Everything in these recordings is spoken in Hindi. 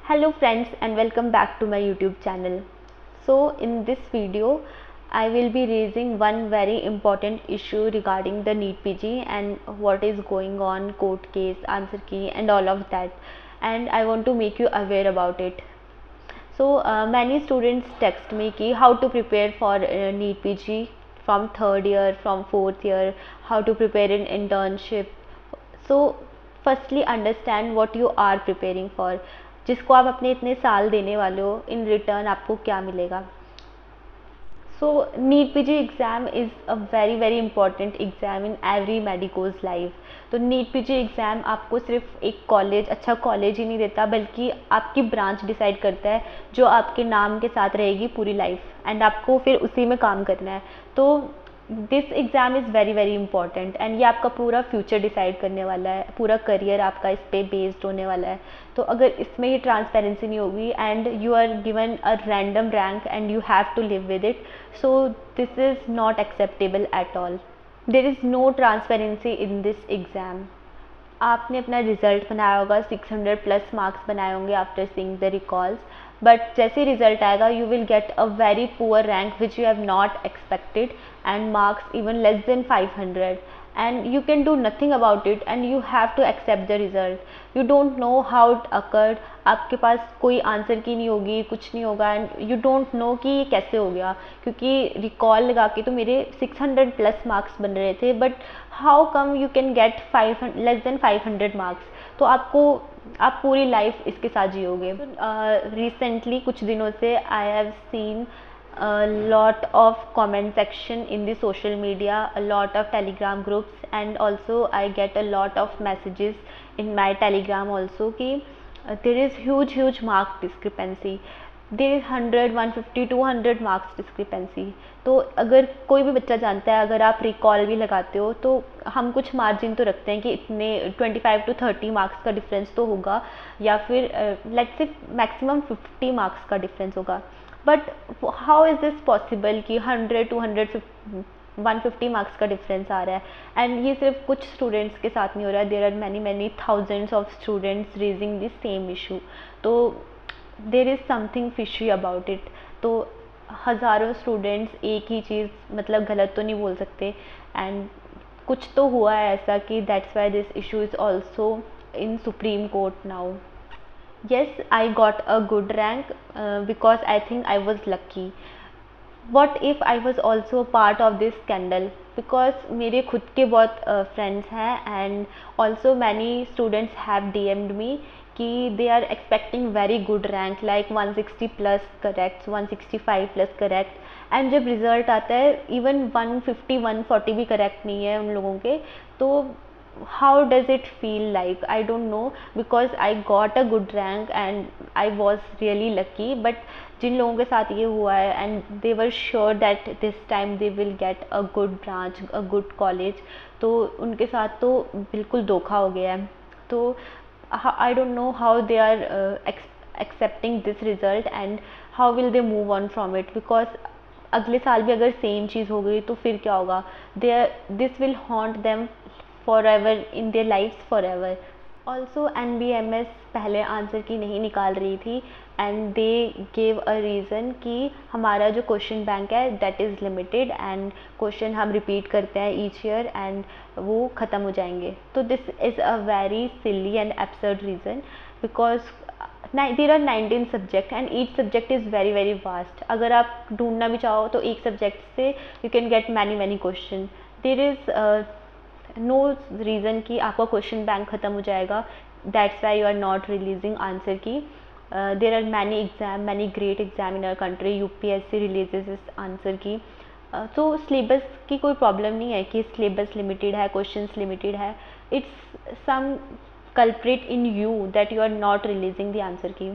Hello friends and welcome back to my YouTube channel. So in this video I will be raising one very important issue regarding the NEET PG and what is going on, court case, answer key and all of that, and I want to make you aware about it. So many students text me ki how to prepare for NEET PG from third year, from fourth year, how to prepare an internship. So firstly understand what you are preparing for. जिसको आप अपने इतने साल देने वाले हो, इन रिटर्न आपको क्या मिलेगा. So NEET PG exam is a very important exam in every medico's life. तो NEET PG एग्ज़ाम आपको सिर्फ एक कॉलेज, अच्छा कॉलेज ही नहीं देता, बल्कि आपकी ब्रांच डिसाइड करता है जो आपके नाम के साथ रहेगी पूरी लाइफ, एंड आपको फिर उसी में काम करना है. तो this exam is very important and ये आपका पूरा फ्यूचर डिसाइड करने वाला है, पूरा करियर आपका इस पर बेस्ड होने वाला है. तो अगर इसमें ये ट्रांसपेरेंसी नहीं होगी and you are given a random rank and you have to live with it, so this is not acceptable at all. There is no transparency in this exam. आपने अपना रिज़ल्ट बनाया होगा, 600 प्लस मार्क्स बनाए होंगे after seeing the recalls, but जैसे रिजल्ट आएगा you will get a very poor rank which you have not expected and marks even less than 500 and you can do nothing about it and you have to accept the result. You don't know how it occurred. आपके पास कोई आंसर की नहीं होगी, कुछ नहीं होगा एंड यू डोंट नो कि ये कैसे हो गया, क्योंकि रिकॉल लगा के तो मेरे 600 प्लस मार्क्स बन रहे थे, but how come you can gate 500 less than 500 marks. तो आप पूरी लाइफ इसके साथ जियोगे. रिसेंटली कुछ दिनों से I have seen a lot of comment section in the social media, a lot of telegram groups, and also I get a lot of messages in my telegram also कि there is huge mark discrepancy. there is 100 150 200 marks discrepancy. तो अगर कोई भी बच्चा जानता है, अगर आप रिकॉल भी लगाते हो तो हम कुछ मार्जिन तो रखते हैं कि इतने 25 to 30 मार्क्स का डिफरेंस तो होगा, या फिर लेट्स से मैक्सिमम 50 मार्क्स का डिफरेंस होगा. But how is this possible कि 100 200 150 मार्क्स का डिफरेंस आ रहा है. एंड ये सिर्फ कुछ स्टूडेंट्स के साथ नहीं हो रहा है, there are many thousands of students raising this same issue. तो there is something fishy about it. तो हज़ारों स्टूडेंट्स एक ही चीज़ मतलब गलत तो नहीं बोल सकते, एंड कुछ तो हुआ है ऐसा कि that's why this issue is also in supreme court now. Yes, I got a good rank because I think I was lucky. What if I was also a part of this scandal? Because मेरे खुद के बहुत friends हैं and also many students have DM'd me कि they are expecting very good rank like 160 plus correct, 165 plus correct, and जब result आता है even 150 140 भी correct नहीं है उन लोगों के, तो how does it feel like? I don't know, because I got a good rank and I was really lucky, but जिन लोगों के साथ ये हुआ है and they were sure that this time they will get a good branch, a good college, तो उनके साथ तो बिल्कुल धोखा हो गया है. तो I don't know how they are accepting this result and how will they move on from it, because अगले साल भी अगर सेम चीज़ हो गई तो फिर क्या होगा. this will haunt them forever in their lives forever. Also NBMS पहले आंसर की नहीं निकाल रही थी and they gave a reason कि हमारा जो क्वेश्चन बैंक है that is limited and question हम रिपीट करते हैं ईच ईयर एंड वो ख़त्म हो जाएंगे. तो this is a very silly and absurd reason, because there are 19 subject and each subject is very vast. अगर आप ढूंढना भी चाहो तो एक सब्जेक्ट से you can get many question. There is no reason कि आपका क्वेश्चन बैंक ख़त्म हो जाएगा. That's why you are not releasing answer key. There are many exam, many great exam in our country. UPSC releases इस आंसर की. तो सिलेबस की कोई प्रॉब्लम नहीं है कि सिलेबस लिमिटेड है, क्वेश्चंस लिमिटेड है. It's some culprit in you that you are not releasing the answer key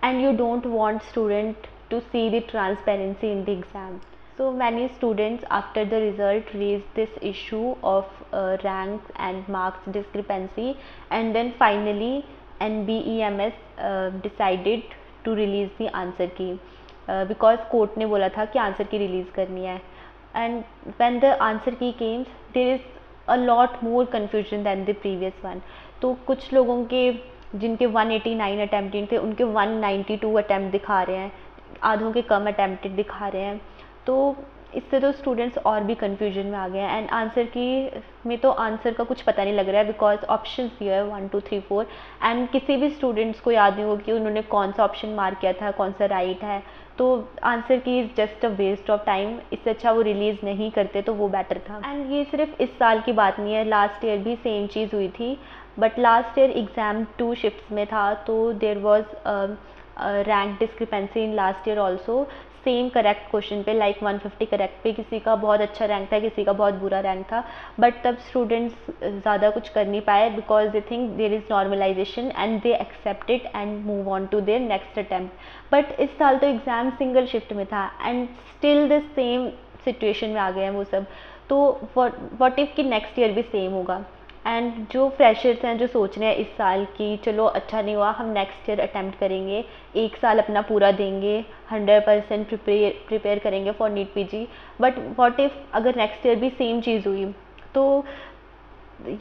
and you don't want student to see the transparency in the exam. So many students after the result raised this issue of rank and marks discrepancy, and then finally NBEMS decided to release the answer key because court ने बोला था कि आंसर की रिलीज़ करनी है. and when the answer key came there is a lot more confusion than the previous one. तो कुछ लोगों के जिनके 189 अटैम्प्टेड थे उनके 192 अटैम्प्ट दिखा रहे हैं, आधों के कम अटैम्प्टेड दिखा रहे हैं। तो इससे तो स्टूडेंट्स और भी कन्फ्यूजन में आ गए हैं। एंड आंसर की में तो आंसर का कुछ पता नहीं लग रहा है, बिकॉज ऑप्शंस दिए है 1 2 3 4 एंड किसी भी स्टूडेंट्स को याद नहीं होगा कि उन्होंने कौन सा ऑप्शन मार्क किया था, कौन सा राइट है। तो answer key is just a waste of time, इससे अच्छा वो रिलीज़ नहीं करते तो वो बेटर था। एंड ये सिर्फ इस साल की बात नहीं है, लास्ट ईयर भी सेम चीज़ हुई थी, but last year exam 2 shifts में था, तो there was rank discrepancy in last year also. Same correct question पे, लाइक 150 करेक्ट पे किसी का बहुत अच्छा रैंक था, किसी का बहुत बुरा रैंक था, बट तब स्टूडेंट्स ज़्यादा कुछ कर नहीं पाए, because they think there is normalisation and they accept it and move on to their next attempt. But इस साल तो एग्ज़ाम सिंगल शिफ्ट में था and still the same situation में आ गए हैं वो सब। तो व्हाट इफ़ कि नेक्स्ट ईयर भी सेम होगा। एंड जो फ्रेशर्स हैं जो सोच रहे हैं इस साल की चलो अच्छा नहीं हुआ, हम नेक्स्ट ईयर अटैम्प्ट करेंगे, एक साल अपना पूरा देंगे, 100% प्रिपेयर करेंगे for NEET PG, but what if अगर नेक्स्ट ईयर भी सेम चीज़ हुई, तो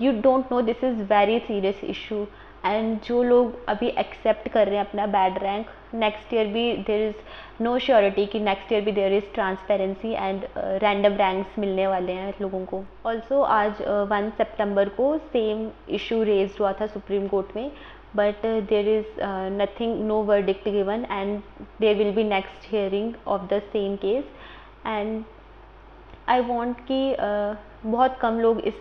you don't know, this is very serious issue. And जो लोग अभी एक्सेप्ट कर रहे हैं अपना बैड रैंक, नेक्स्ट ईयर भी देयर इज़ नो श्योरिटी कि नेक्स्ट ईयर भी there is transparency and random ranks मिलने वाले हैं लोगों को। ऑल्सो आज 1 सितंबर को सेम इशू रेज्ड हुआ था सुप्रीम कोर्ट में, but there is nothing, no verdict given and there will be next hearing of the same case. And I want कि बहुत कम लोग इस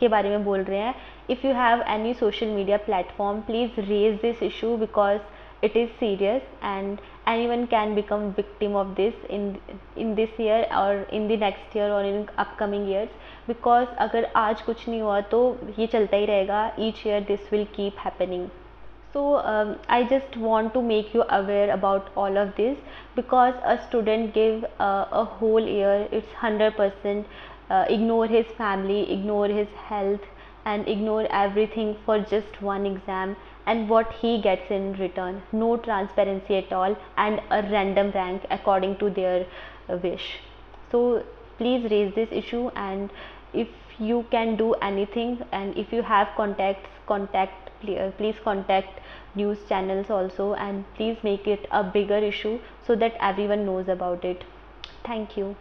के बारे में बोल रहे हैं। If you have any social media platform, please raise this issue because it is serious and anyone can become victim of this in this year or in the next year or in upcoming years, because अगर आज कुछ नहीं हुआ तो ये चलता ही रहेगा, each year this will keep happening. So I just want to make you aware about all of this, because a student give a whole year, it's 100%, ignore his family, ignore his health and ignore everything for just one exam, and what he gets in return, no transparency at all and a random rank according to their wish. So please raise this issue, and if you can do anything and if you have contacts, please contact news channels also, and please make it a bigger issue so that everyone knows about it. Thank you.